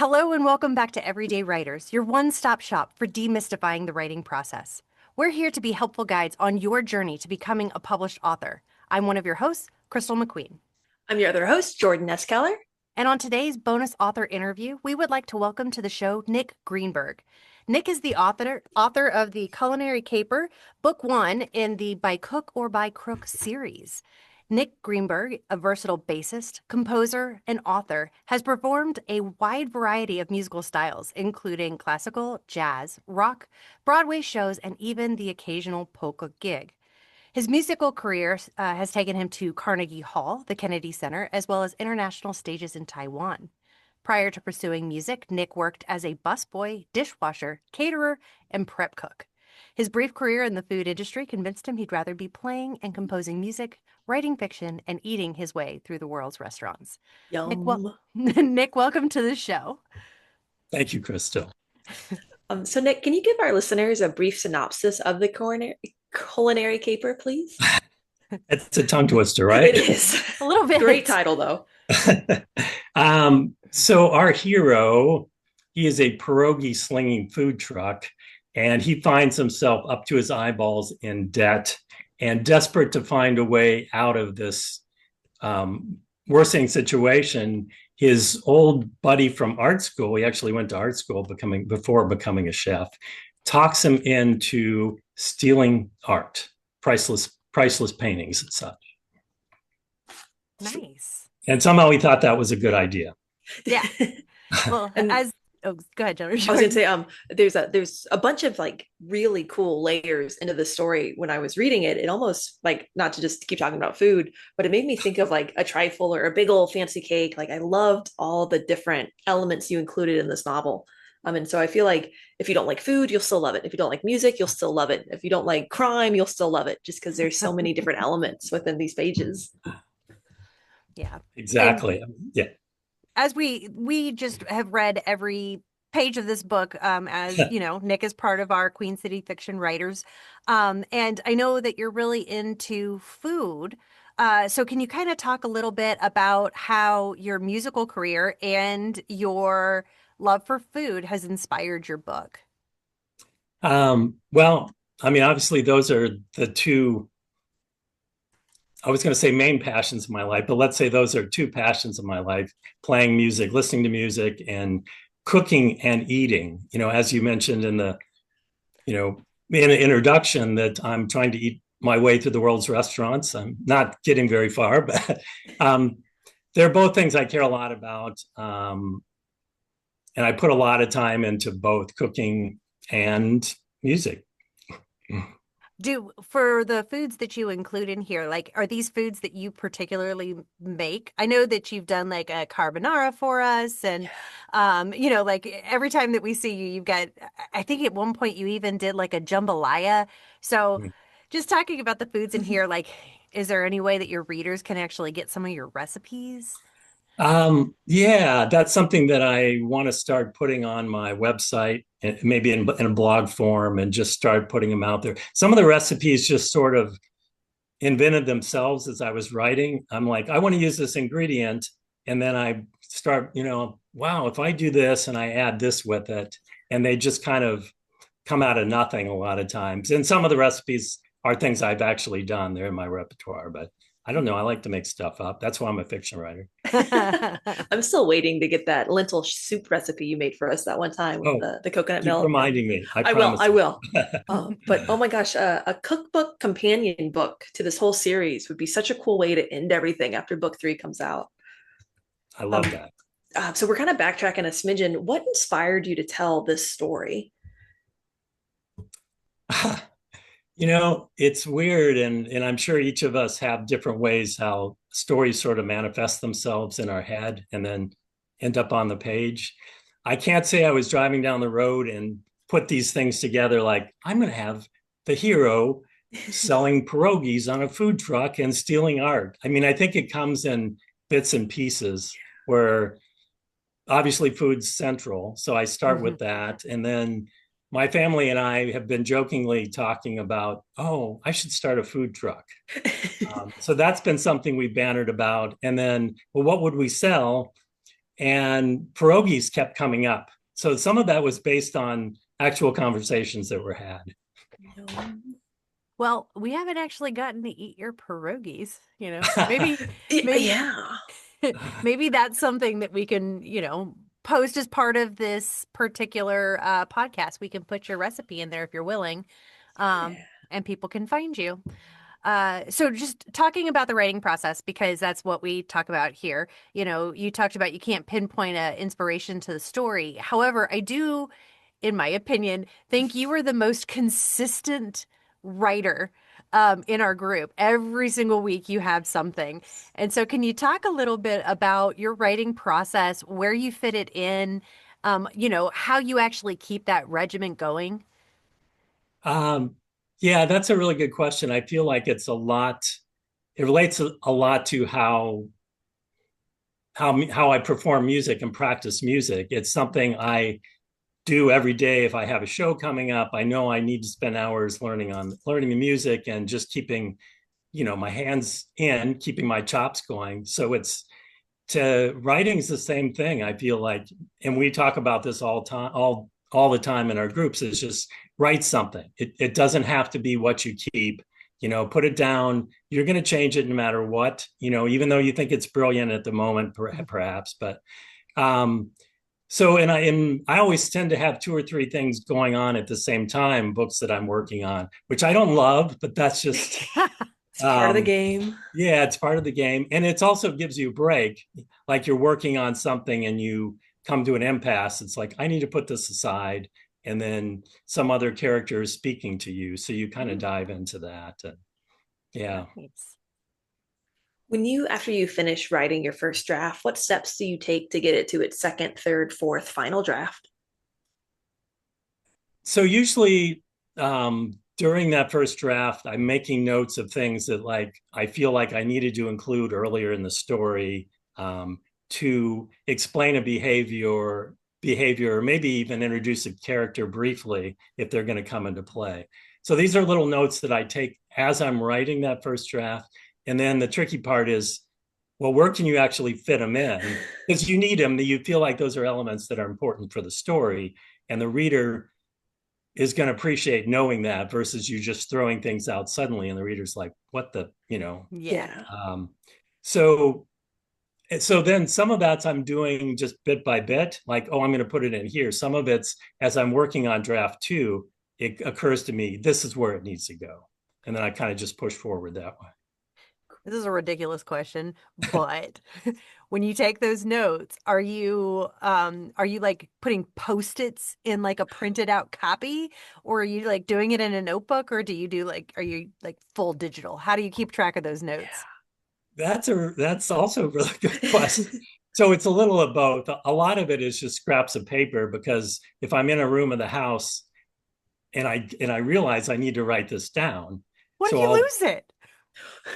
Hello and welcome back to Everyday Writers, your one-stop shop for demystifying the writing process. We're here to be helpful guides on your journey to becoming a published author. I'm one of your hosts, Crystal McQueen. I'm your other host, Jordan S. Keller. And on today's bonus author interview, we would like to welcome to the show Nick Greenberg. Nick is the author of the Culinary Caper, Book 1 in the By Cook or By Crook series. Nick Greenberg, a versatile bassist, composer, and author, has performed a wide variety of musical styles, including classical, jazz, rock, Broadway shows, and even the occasional polka gig. His musical career has taken him to Carnegie Hall, the Kennedy Center, as well as international stages in Taiwan. Prior to pursuing music, Nick worked as a busboy, dishwasher, caterer, and prep cook. His brief career in the food industry convinced him he'd rather be playing and composing music, writing fiction, and eating his way through the world's restaurants. Yum. Nick, welcome to the show. Thank you, Crystal. So Nick, can you give our listeners a brief synopsis of the Culinary Caper, please? It's a tongue twister, right? It is. A little bit. Great title, though. So our hero, he is a pierogi slinging food truck, and he finds himself up to his eyeballs in debt and desperate to find a way out of this worsening situation. His old buddy from art school, he actually went to art school before becoming a chef, talks him into stealing art, priceless paintings and such. Nice. And somehow he thought that was a good idea. Yeah. Well, go ahead, Jennifer. I was going to say, there's a bunch of like really cool layers into the story. When I was reading it, it almost like, not to just keep talking about food, but it made me think of like a trifle or a big old fancy cake. Like I loved all the different elements you included in this novel. And so I feel like if you don't like food, you'll still love it. If you don't like music, you'll still love it. If you don't like crime, you'll still love it, just because there's so many different elements within these pages. Yeah. Exactly. Yeah. As we just have read every page of this book, as you know, Nick is part of our Queen City Fiction Writers, and I know that you're really into food. So can you kind of talk a little bit about how your musical career and your love for food has inspired your book? Well, I mean, obviously, those are the two. I was going to say main passions of my life, but let's say those are two passions of my life: playing music, listening to music, and cooking and eating. You know, as you mentioned in the introduction, that I'm trying to eat my way through the world's restaurants. I'm not getting very far, but they're both things I care a lot about. And I put a lot of time into both cooking and music. For the foods that you include in here, like, are these foods that you particularly make? I know that you've done like a carbonara for us, and like every time that we see you, you've got, I think at one point you even did like a jambalaya. So just talking about the foods in here, like, is there any way that your readers can actually get some of your recipes? Yeah, that's something that I want to start putting on my website, and maybe in a blog form, and just start putting them out there. Some of the recipes just sort of invented themselves as I was writing. I'm like, I want to use this ingredient. And then I start, wow, if I do this and I add this with it, and they just kind of come out of nothing a lot of times. And some of the recipes are things I've actually done. They're in my repertoire, but I don't know. I like to make stuff up. That's why I'm a fiction writer. I'm still waiting to get that lentil soup recipe you made for us that one time with the coconut milk. Reminding me. I will. But oh my gosh, a cookbook companion book to this whole series would be such a cool way to end everything after book 3 comes out. I love that. So we're kind of backtracking a smidgen. What inspired you to tell this story? It's weird, and I'm sure each of us have different ways how stories sort of manifest themselves in our head and then end up on the page. I can't say I was driving down the road and put these things together like, I'm going to have the hero selling pierogies on a food truck and stealing art. I mean, I think it comes in bits and pieces where obviously food's central. So I start with that, and then my family and I have been jokingly talking about, oh, I should start a food truck. So that's been something we bantered about. And then, well, what would we sell? and pierogies kept coming up. So some of that was based on actual conversations that were had. Well, we haven't actually gotten to eat your pierogies, Maybe Yeah. maybe that's something that we can, post as part of this particular podcast. We can put your recipe in there if you're willing, Yeah. and people can find you. So just talking about the writing process, because that's what we talk about here. You talked about you can't pinpoint a inspiration to the story. However, I do, in my opinion, think you are the most consistent writer in our group. Every single week you have something. And so can you talk a little bit about your writing process, where you fit it in, how you actually keep that regimen going? Yeah, that's a really good question. I feel like it's a lot. It relates a lot to how I perform music and practice music. It's something I do every day. If I have a show coming up, I know I need to spend hours learning the music and just keeping, my hands in, keeping my chops going. So it's to writing is the same thing. I feel like, and we talk about this all the time in our groups. Is just write something. It doesn't have to be what you keep. Put it down. You're going to change it no matter what. Even though you think it's brilliant at the moment, perhaps. But so, and I always tend to have two or three things going on at the same time. Books that I'm working on, which I don't love, but that's just It's part of the game. yeah, it's part of the game. And it also gives you a break. Like you're working on something and you come to an impasse. It's like, I need to put this aside. And then some other character is speaking to you. So you kind of dive into that. And yeah. Nice. After you finish writing your first draft, what steps do you take to get it to its second, third, fourth, final draft? So usually during that first draft, I'm making notes of things that like I feel like I needed to include earlier in the story to explain a behavior, or maybe even introduce a character briefly if they're going to come into play. So these are little notes that I take as I'm writing that first draft. And then the tricky part is, well, where can you actually fit them in? Because you need them. You feel like those are elements that are important for the story. And the reader is going to appreciate knowing that versus you just throwing things out suddenly. And the reader's like, what the, Yeah. So then some of that's I'm doing just bit by bit, like, oh, I'm going to put it in here. Some of it's as I'm working on draft 2, it occurs to me, this is where it needs to go. And then I kind of just push forward that way. This is a ridiculous question, but when you take those notes, are you like putting post-its in like a printed out copy, or are you like doing it in a notebook, or are you like full digital? How do you keep track of those notes? That's also a really good question. So it's a little of both. A lot of it is just scraps of paper because if I'm in a room of the house and I realize I need to write this down, What if so you I'll lose it?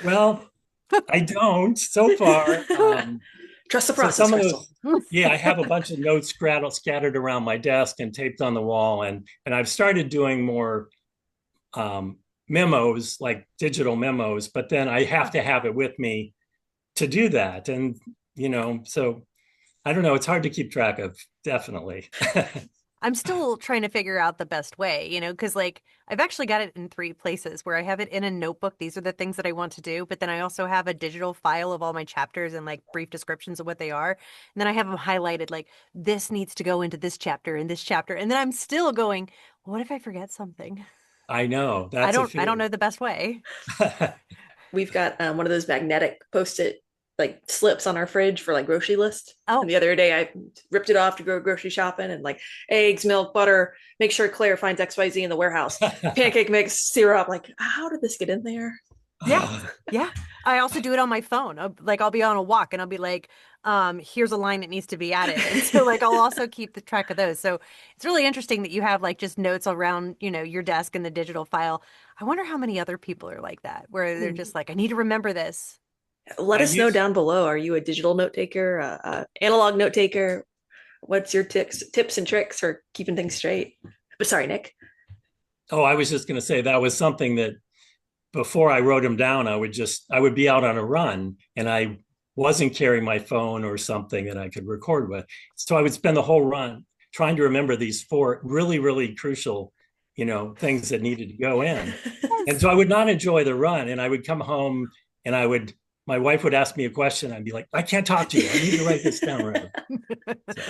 well, I don't so far. Trust the So process, some of Crystal. those, yeah, I have a bunch of notes scattered around my desk and taped on the wall, and I've started doing more memos, like digital memos, but then I have to have it with me to do that, and so I don't know. It's hard to keep track of, definitely. I'm still trying to figure out the best way, because like I've actually got it in three places where I have it in a notebook. These are the things that I want to do. But then I also have a digital file of all my chapters and like brief descriptions of what they are. And then I have them highlighted like this needs to go into this chapter and this chapter. And then I'm still going, what if I forget something? I know I that's a don't I don't fear. know the best way. We've got one of those magnetic post-it like slips on our fridge for like grocery list. And Oh, the other day I ripped it off to go grocery shopping and like eggs, milk, butter, make sure Claire finds XYZ in the warehouse. Pancake mix, syrup. Like, how did this get in there? yeah. Yeah. I also do it on my phone. I'll be on a walk and I'll be like, here's a line that needs to be added. And so like I'll also keep the track of those. So it's really interesting that you have like just notes around, your desk and the digital file. I wonder how many other people are like that, where they're just like, I need to remember this. Let I us know use down below. Are you a digital note taker, analog note taker? What's your tips and tricks for keeping things straight? But sorry, Nick. Oh, I was just going to say that was something that before I wrote them down, I would be out on a run and I wasn't carrying my phone or something that I could record with. So I would spend the whole run trying to remember these four really, really crucial, things that needed to go in. And Yes. so I would not enjoy the run. And I would come home and my wife would ask me a question. I'd be like, I can't talk to you. I need to write this down. Right. So,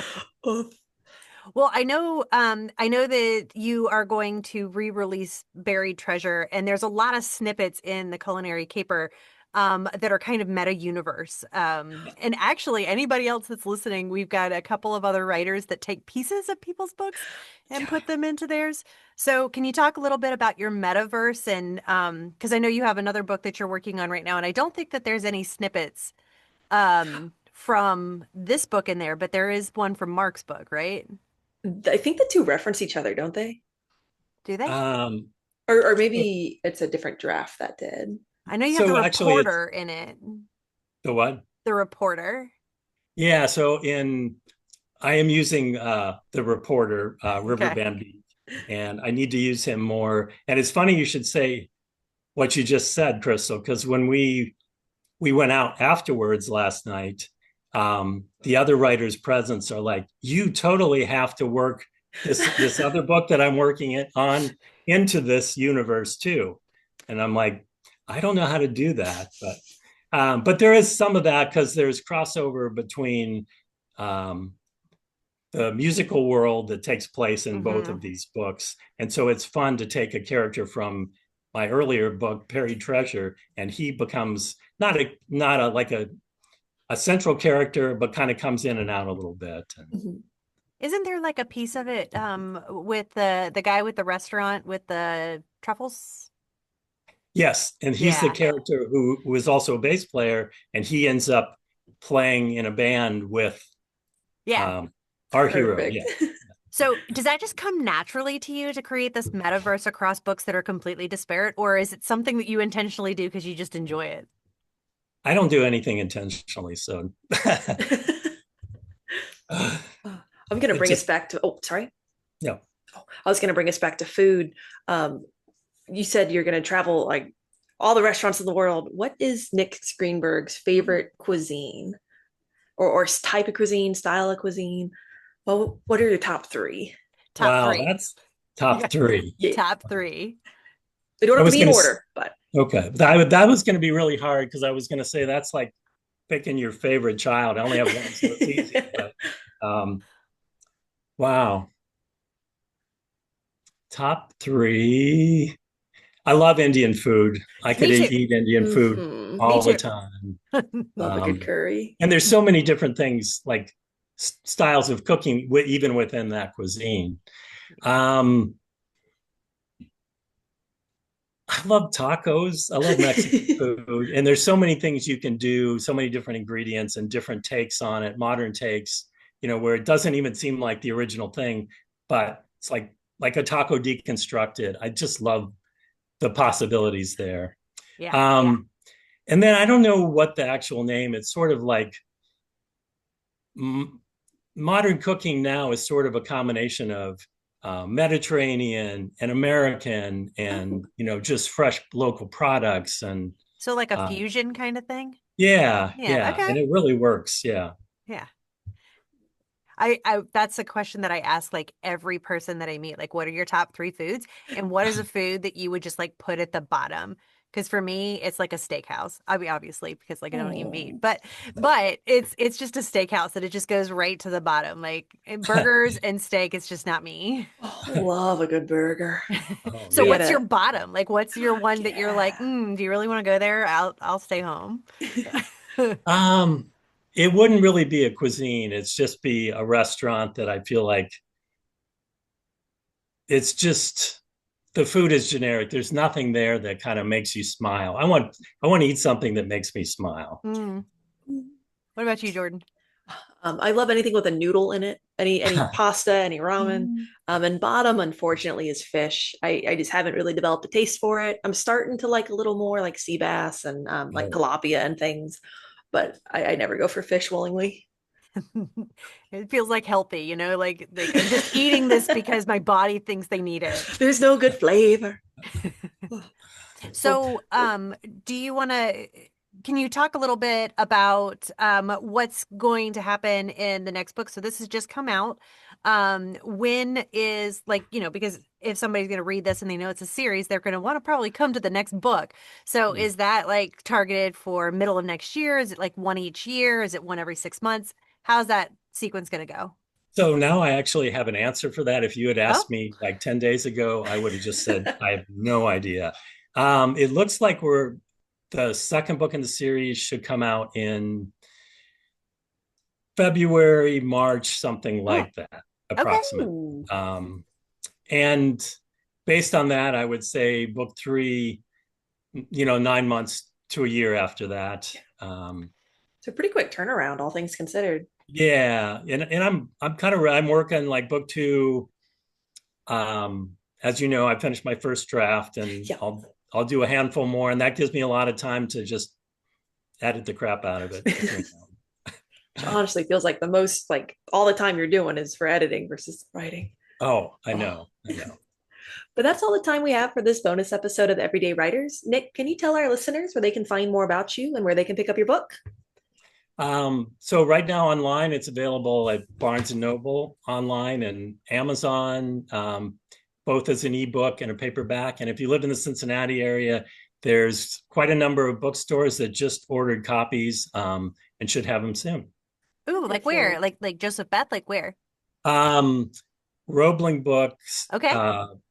Oh, Well, I know that you are going to re-release Buried Treasure, and there's a lot of snippets in the Culinary Caper that are kind of meta universe. And actually, anybody else that's listening, we've got a couple of other writers that take pieces of people's books and yeah. put them into theirs. So, can you talk a little bit about your metaverse? And because I know you have another book that you're working on right now, and I don't think that there's any snippets from this book in there, but there is one from Mark's book, right? I think the two reference each other, don't they? Do they? Um, Or maybe it's a different draft that did. I know you have the so actually it's reporter in it. the what? The reporter. Yeah. So I am using the reporter, River Okay. Van Beek, and I need to use him more. And it's funny you should say what you just said, Crystal, because when we went out afterwards last night, the other writers' presents are like, you totally have to work this other book that I'm working on into this universe too. And I'm like, I don't know how to do that, but there is some of that because there's crossover between um, the musical world that takes place in both Hmm. of these books. And so it's fun to take a character from my earlier book, Buried Treasure, and he becomes not a like a central character, but kind of comes in and out a little bit. And Mhm. Isn't there like a piece of it with the guy with the restaurant with the truffles? yes, and he's the Yeah. character who is also a bass player, and he ends up playing in a band with Yeah. um, our hero. Perfect. Yeah. So does that just come naturally to you to create this metaverse across books that are completely disparate, or is it something that you intentionally do because you just enjoy it? I don't do anything intentionally, so I'm gonna it bring us just back to, oh, sorry. no. Oh, I was gonna bring us back to food. Um, you said you're gonna travel like all the restaurants in the world. What is Nick Greenberg's favorite cuisine or type of cuisine, style of cuisine? Well, what are your top three? Top Wow, three. that's top Yeah. three. Yeah, Top three. they don't I have to was be in gonna order, but okay, that was gonna be really hard because I was gonna say that's like picking your favorite child. I only have one, so it's easy. But um, wow, top three. I love Indian food. I could Me too. eat Indian food Me all the too. time. love a good curry. And there's so many different things like styles of cooking, even within that cuisine. Um, I love tacos. I love Mexican food. And there's so many things you can do, so many different ingredients and different takes on it, modern takes, where it doesn't even seem like the original thing, but it's like a taco deconstructed. I just love the possibilities there. Yeah. And then I don't know what the actual name, it's sort of like modern cooking now is sort of a combination of Mediterranean and American Oh, and just fresh local products and So like a uh, fusion kind of thing? yeah, Yeah, yeah, okay. and it really works. Yeah. Yeah. I that's a question that I ask like every person that I meet. Like, what are your top three foods? And what is a food that you would just like put at the bottom? Because for me, it's like a steakhouse. I mean, obviously, because like I don't eat meat, oh, but it's just a steakhouse that it just goes right to the bottom. Like burgers and steak, it's just not me. love a good burger. Oh So We man. had what's your a bottom? Like what's your one that you're like, yeah. do you really want to go there? I'll stay home. Um, it wouldn't really be a cuisine. It's just be a restaurant that I feel like it's just the food is generic. There's nothing there that kind of makes you smile. I want to eat something that makes me smile. Mm. What about you, Jordan? I love anything with a noodle in it. Any pasta, any ramen. Mm. And bottom, unfortunately, is fish. I just haven't really developed a taste for it. I'm starting to like a little more like sea bass and like Oh. tilapia and things, but I never go for fish willingly. It feels like healthy, like I'm just eating this because my body thinks they need it. There's no good flavor. Well, So, do you want to can you talk a little bit about what's going to happen in the next book? So this has just come out. When is like, because if somebody's going to read this and they know it's a series, they're going to want to probably come to the next book. So is that like targeted for middle of next year? Is it like one each year? Is it one every 6 months? How's that sequence going to go? So now I actually have an answer for that. If you had Oh, asked me like 10 days ago, I would have just said, I have no idea. It looks like the second book in the series should come out in February, March, something oh, like that, okay. approximately. Ooh. And based on that, I would say book three, 9 months to a year after that. It's a pretty quick turnaround, all things considered. Yeah, and I'm working like book two. As you know, I finished my first draft, and Yeah. I'll do a handful more, and that gives me a lot of time to just edit the crap out of it between them. Which honestly feels like the most, like all the time you're doing is for editing versus writing. Oh, I Oh. know, I know. But that's all the time we have for this bonus episode of Everyday Writers. Nick, can you tell our listeners where they can find more about you and where they can pick up your book? So right now online, it's available at Barnes and Noble online and Amazon, both as an ebook and a paperback. And if you live in the Cincinnati area, there's quite a number of bookstores that just ordered copies, and should have them soon. Ooh, like where? Wonderful. Like Joseph Beth, like where? Um, Roebling Books, Okay.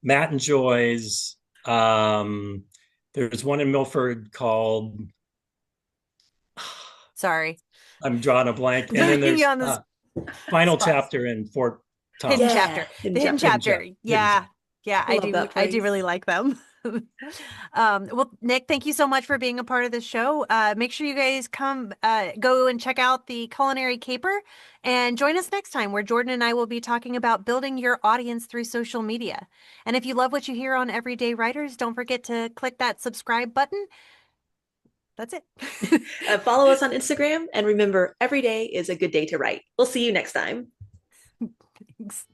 Matt and Joy's. There's one in Milford called, Sorry. I'm drawing a blank, and then Putting you there's on this Final spot. Chapter in Fort Hidden Thomas. Yeah, chapter. hidden The hidden chapter. Hidden Chapter. chapter. Hidden Yeah. Chapter. Yeah, I love that I do phrase. really like them. Well, Nick, thank you so much for being a part of the show. Make sure you guys come go and check out the Culinary Caper and join us next time where Jordan and I will be talking about building your audience through social media. And if you love what you hear on Everyday Writers, don't forget to click that subscribe button. That's it. Follow us on Instagram and remember, every day is a good day to write. We'll see you next time. Thanks.